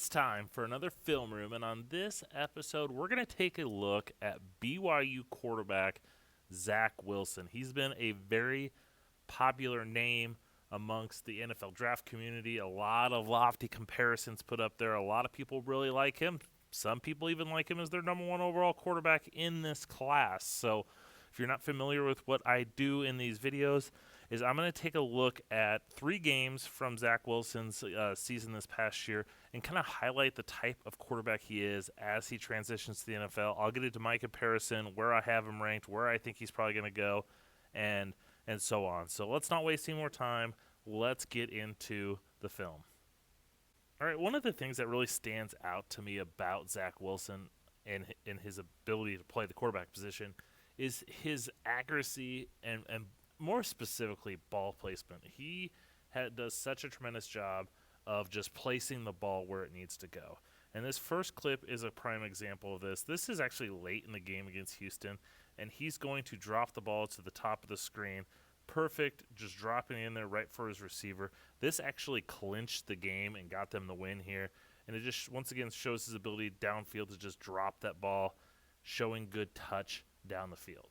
It's time for another film room, and on this episode, we're going to take a look at BYU quarterback Zach Wilson. He's been a very popular name amongst the NFL draft community. A lot of lofty comparisons put up there. A lot of people really like him. Some people even like him as their number one overall quarterback in this class. So if you're not familiar with what I do in these videos, is I'm going to take a look at 3 games from Zach Wilson's season this past year and kind of highlight the type of quarterback he is as he transitions to the NFL. I'll get into my comparison, where I have him ranked, where I think he's probably going to go, and so on. So let's not waste any more time. Let's get into the film. All right, one of the things that really stands out to me about Zach Wilson and his ability to play the quarterback position is his accuracy and more specifically ball placement. He does such a tremendous job of just placing the ball where it needs to go. And this first clip is a prime example of this. This is actually late in the game against Houston, and he's going to drop the ball to the top of the screen. Perfect, just dropping it in there right for his receiver. This actually clinched the game and got them the win here. And it just, once again, shows his ability downfield to just drop that ball, showing good touch down the field.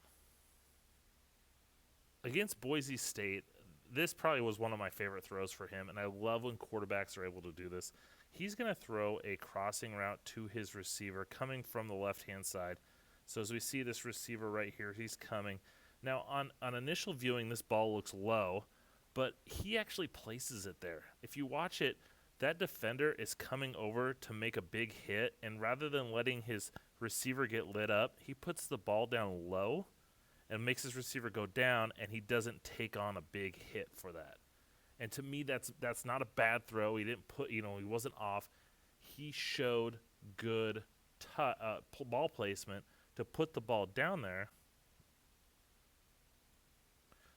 Against Boise State, this probably was one of my favorite throws for him, and I love when quarterbacks are able to do this. He's going to throw a crossing route to his receiver coming from the left-hand side. So as we see this receiver right here, he's coming. Now, on initial viewing, this ball looks low, but he actually places it there. If you watch it, that defender is coming over to make a big hit, and rather than letting his receiver get lit up, he puts the ball down low and makes his receiver go down, and he doesn't take on a big hit for that. And to me, that's not a bad throw. He didn't he wasn't off. He showed good ball placement to put the ball down there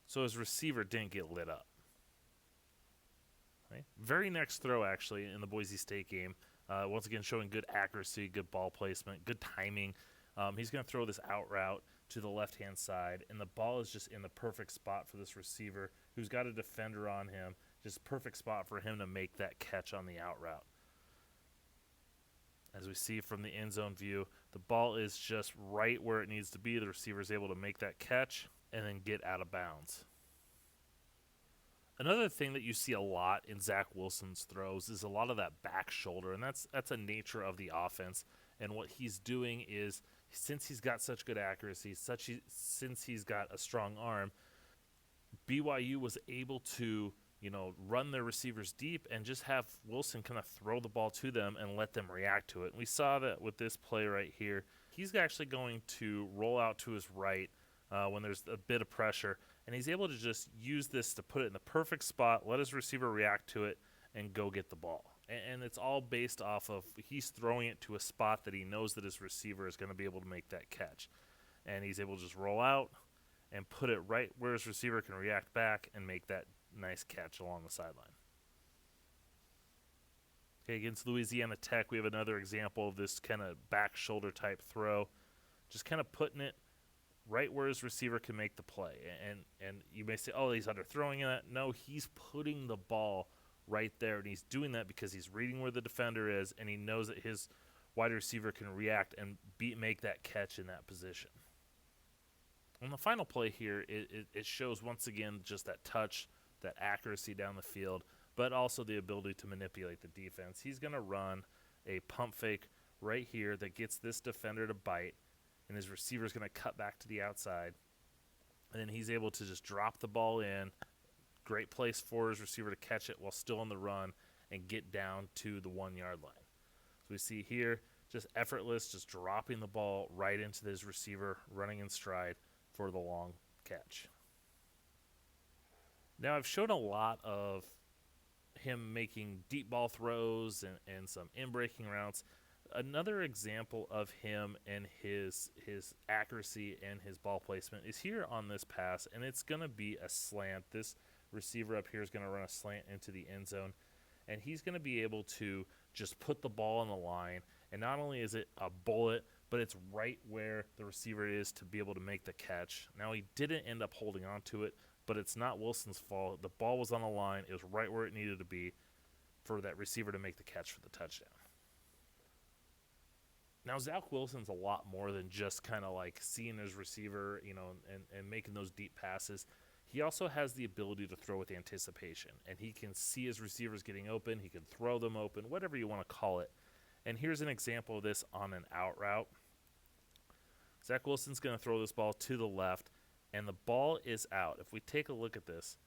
so his receiver didn't get lit up. Right? Very next throw, actually, in the Boise State game. Once again, showing good accuracy, good ball placement, good timing. He's going to throw this out route to the left-hand side, and the ball is just in the perfect spot for this receiver who's got a defender on him. Just perfect spot for him to make that catch on the out route. As we see from the end zone view, the ball is just right where it needs to be. The receiver is able to make that catch and then get out of bounds. Another thing that you see a lot in Zach Wilson's throws is a lot of that back shoulder, and that's a nature of the offense. And what he's doing is, since he's got such good accuracy, since he's got a strong arm, BYU was able to, run their receivers deep and just have Wilson kind of throw the ball to them and let them react to it. And we saw that with this play right here. He's actually going to roll out to his right when there's a bit of pressure, and he's able to just use this to put it in the perfect spot, let his receiver react to it, and go get the ball. And it's all based off of he's throwing it to a spot that he knows that his receiver is going to be able to make that catch. And he's able to just roll out and put it right where his receiver can react back and make that nice catch along the sideline. Okay, against Louisiana Tech, we have another example of this kind of back shoulder type throw. Just kind of putting it right where his receiver can make the play. And you may say, oh, he's underthrowing it. No, he's putting the ball right there, and he's doing that because he's reading where the defender is, and he knows that his wide receiver can react and make that catch in that position. On the final play here, it shows once again just that touch, that accuracy down the field, but also the ability to manipulate the defense. He's going to run a pump fake right here that gets this defender to bite, and his receiver is going to cut back to the outside, and then he's able to just drop the ball in. Great place for his receiver to catch it while still on the run and get down to the 1-yard line. So we see here, just effortless, just dropping the ball right into his receiver, running in stride for the long catch. Now, I've shown a lot of him making deep ball throws and some in-breaking routes. Another example of him and his accuracy and his ball placement is here on this pass, and it's going to be a slant. This receiver up here is going to run a slant into the end zone, and he's going to be able to just put the ball on the line, and not only is it a bullet, but it's right where the receiver is to be able to make the catch. Now, he didn't end up holding on to it, but it's not Wilson's fault. The ball was on the line. It was right where it needed to be for that receiver to make the catch for the touchdown. Now, Zach Wilson's a lot more than just kind of like seeing his receiver, and making those deep passes. He also has the ability to throw with anticipation, and he can see his receivers getting open. He can throw them open, whatever you want to call it. And here's an example of this on an out route. Zach Wilson's going to throw this ball to the left, and the ball is out. If we take a look at this,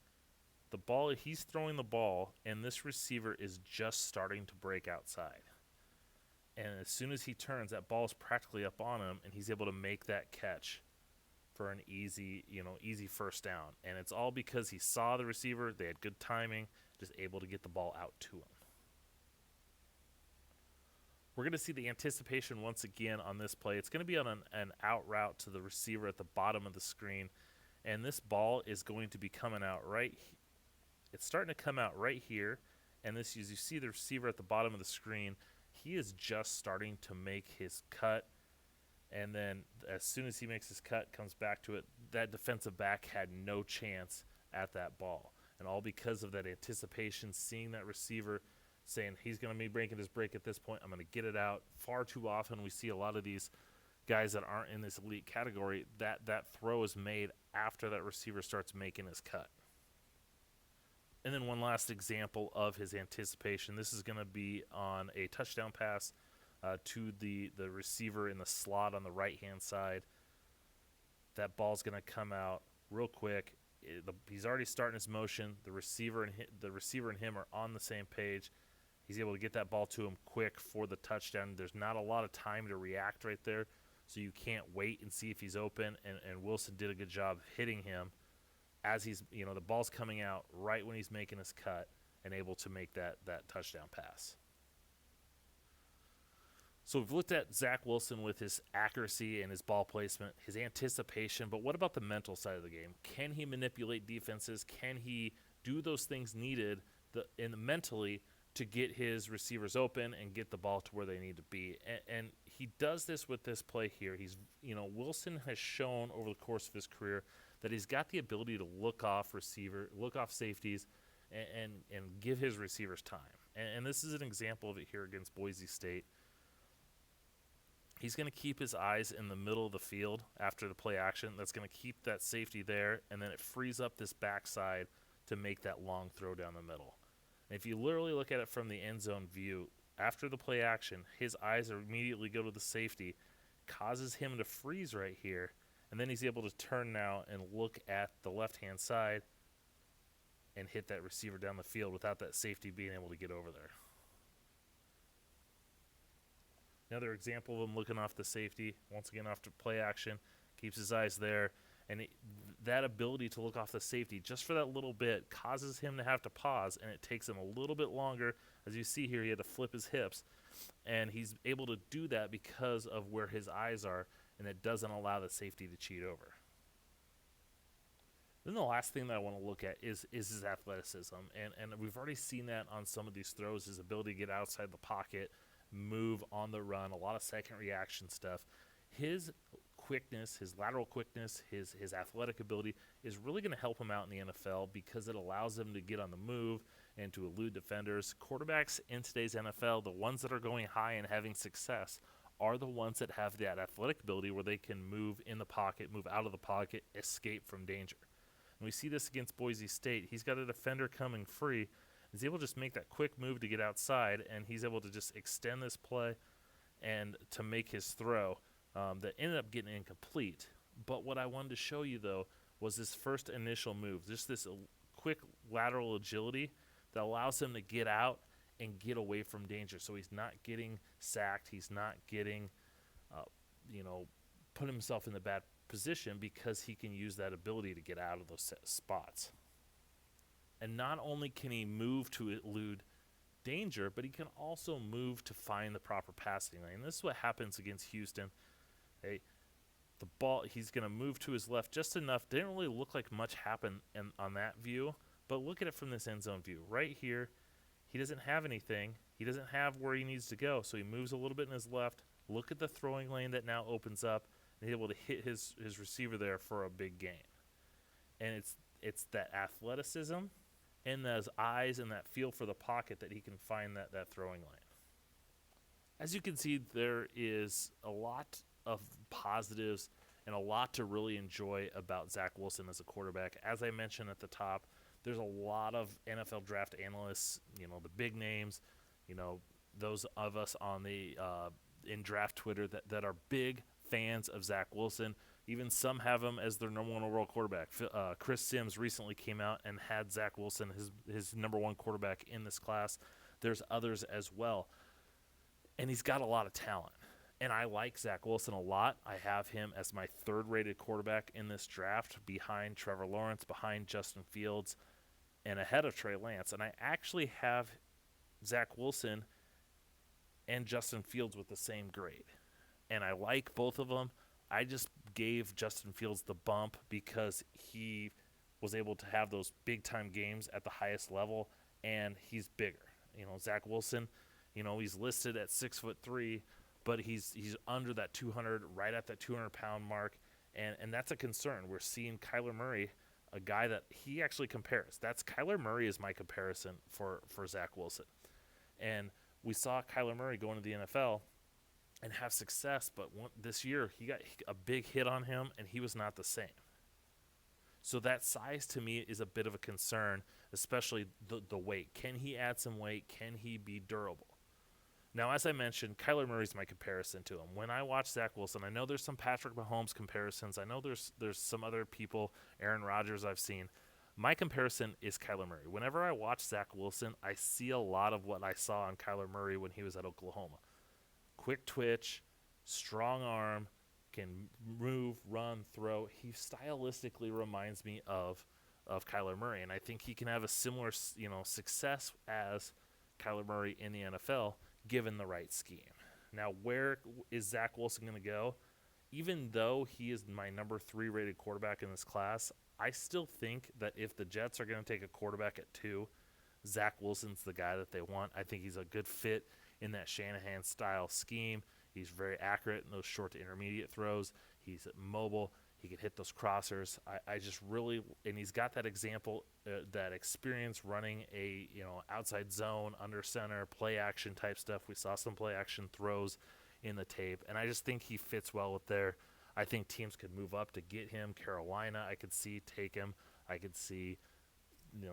he's throwing the ball, and this receiver is just starting to break outside. And as soon as he turns, that ball is practically up on him, and he's able to make that catch for an easy first down. And it's all because he saw the receiver, they had good timing, just able to get the ball out to him. We're going to see the anticipation once again on this play. It's going to be on an out route to the receiver at the bottom of the screen. And this ball is going to be coming out it's starting to come out right here. And this, as you see the receiver at the bottom of the screen, he is just starting to make his cut. And then as soon as he makes his cut, comes back to it, that defensive back had no chance at that ball. And all because of that anticipation, seeing that receiver, saying he's going to be breaking his break at this point, I'm going to get it out. Far too often we see a lot of these guys that aren't in this elite category, that throw is made after that receiver starts making his cut. And then one last example of his anticipation. This is going to be on a touchdown pass to the receiver in the slot on the right-hand side. That ball's going to come out real quick. He's already starting his motion. The receiver and him are on the same page. He's able to get that ball to him quick for the touchdown. There's not a lot of time to react right there, so you can't wait and see if he's open. And Wilson did a good job hitting him as he's, the ball's coming out right when he's making his cut and able to make that touchdown pass. So we've looked at Zach Wilson with his accuracy and his ball placement, his anticipation, but what about the mental side of the game? Can he manipulate defenses? Can he do those things needed mentally to get his receivers open and get the ball to where they need to be? And he does this with this play here. Wilson has shown over the course of his career that he's got the ability to look off safeties, and give his receivers time. And this is an example of it here against Boise State. He's going to keep his eyes in the middle of the field after the play action. That's going to keep that safety there, and then it frees up this backside to make that long throw down the middle. And if you literally look at it from the end zone view, after the play action, his eyes immediately go to the safety, causes him to freeze right here, and then he's able to turn now and look at the left-hand side and hit that receiver down the field without that safety being able to get over there. Another example of him looking off the safety, once again after play action, keeps his eyes there, and that ability to look off the safety just for that little bit causes him to have to pause, and it takes him a little bit longer. As you see here, he had to flip his hips, and he's able to do that because of where his eyes are, and it doesn't allow the safety to cheat over. Then the last thing that I want to look at is his athleticism, and we've already seen that on some of these throws, his ability to get outside the pocket, move on the run, a lot of second reaction stuff. His quickness, his lateral quickness, his athletic ability is really going to help him out in the NFL because it allows him to get on the move and to elude defenders. Quarterbacks in today's NFL, the ones that are going high and having success, are the ones that have that athletic ability where they can move in the pocket, move out of the pocket, escape from danger. And we see this against Boise State. He's got a defender coming free. He's able to just make that quick move to get outside, and he's able to just extend this play and to make his throw that ended up getting incomplete. But what I wanted to show you, though, was this first initial move, just this quick lateral agility that allows him to get out and get away from danger. So he's not getting sacked. He's not getting, put himself in the bad position because he can use that ability to get out of those spots. And not only can he move to elude danger, but he can also move to find the proper passing lane. This is what happens against Houston. The ball, he's going to move to his left just enough. Didn't really look like much happened on that view, but look at it from this end zone view. Right here, he doesn't have anything. He doesn't have where he needs to go, so he moves a little bit in his left. Look at the throwing lane that now opens up, and he's able to hit his receiver there for a big gain. And it's that athleticism and those eyes and that feel for the pocket that he can find that throwing lane. as you can see, there is a lot of positives and a lot to really enjoy about Zach Wilson as a quarterback. As I mentioned at the top, there's a lot of NFL draft analysts, the big names, you know, those of us on the in draft Twitter that are big fans of Zach Wilson. Even some have him as their number one overall quarterback. Chris Sims recently came out and had Zach Wilson his number one quarterback in this class. There's others as well, and he's got a lot of talent. And I like Zach Wilson a lot. I have him as my third-rated quarterback in this draft, behind Trevor Lawrence, behind Justin Fields, and ahead of Trey Lance. And I actually have Zach Wilson and Justin Fields with the same grade. And I like both of them. I just gave Justin Fields the bump because he was able to have those big-time games at the highest level, and he's bigger. Zach Wilson, he's listed at 6'3", but he's under that 200, right at that 200-pound mark, and that's a concern. We're seeing Kyler Murray, a guy that he actually compares. Kyler Murray is my comparison for Zach Wilson. And we saw Kyler Murray go into the NFL and have success, but this year he got a big hit on him, and he was not the same. So that size to me is a bit of a concern, especially the weight. Can he add some weight? Can he be durable? Now, as I mentioned, Kyler Murray's my comparison to him. When I watch Zach Wilson, I know there's some Patrick Mahomes comparisons. I know there's some other people, Aaron Rodgers I've seen. My comparison is Kyler Murray. Whenever I watch Zach Wilson, I see a lot of what I saw on Kyler Murray when he was at Oklahoma. Quick twitch, strong arm, can move, run, throw. He stylistically reminds me of Kyler Murray, and I think he can have a similar success as Kyler Murray in the NFL, given the right scheme. Now, where is Zach Wilson going to go? Even though he is my number 3 rated quarterback in this class, I still think that if the Jets are going to take a quarterback at 2, Zach Wilson's the guy that they want. I think he's a good fit in that Shanahan-style scheme. He's very accurate in those short to intermediate throws. He's mobile. He can hit those crossers. I just really – and he's got that example, that experience running a outside zone, under center, play action type stuff. We saw some play action throws in the tape, and I just think he fits well with there. I think teams could move up to get him. Carolina, I could see take him. I could see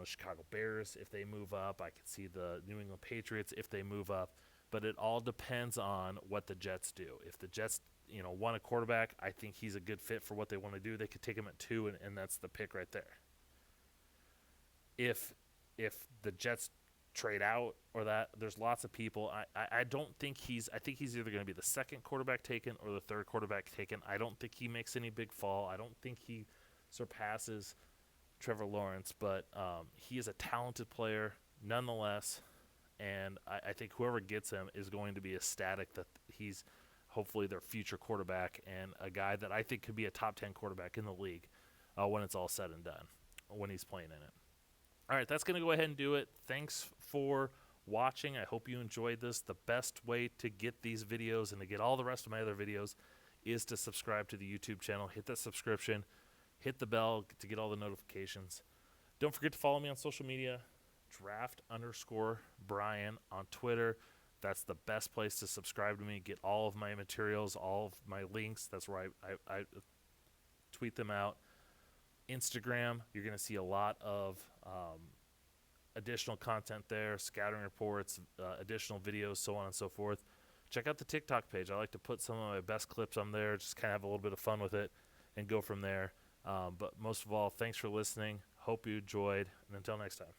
Chicago Bears if they move up. I could see the New England Patriots if they move up. But it all depends on what the Jets do. If the Jets, want a quarterback, I think he's a good fit for what they want to do. They could take him at 2, and that's the pick right there. If the Jets trade out or that, there's lots of people. I don't think I think he's either going to be the second quarterback taken or the third quarterback taken. I don't think he makes any big fall. I don't think he surpasses Trevor Lawrence, but he is a talented player nonetheless. And I think whoever gets him is going to be ecstatic that he's hopefully their future quarterback and a guy that I think could be a top 10 quarterback in the league when it's all said and done, when he's playing in it. All right, that's going to go ahead and do it. Thanks for watching. I hope you enjoyed this. The best way to get these videos and to get all the rest of my other videos is to subscribe to the YouTube channel. Hit that subscription. Hit the bell to get all the notifications. Don't forget to follow me on social media. Draft_Brian on Twitter. That's the best place to subscribe to me, get all of my materials, all of my links. That's where I tweet them out. Instagram, you're going to see a lot of additional content there, scouting reports, additional videos, so on and so forth. Check out the TikTok page. I like to put some of my best clips on there, just kind of have a little bit of fun with it and go from there. But most of all, thanks for listening. Hope you enjoyed, and until next time.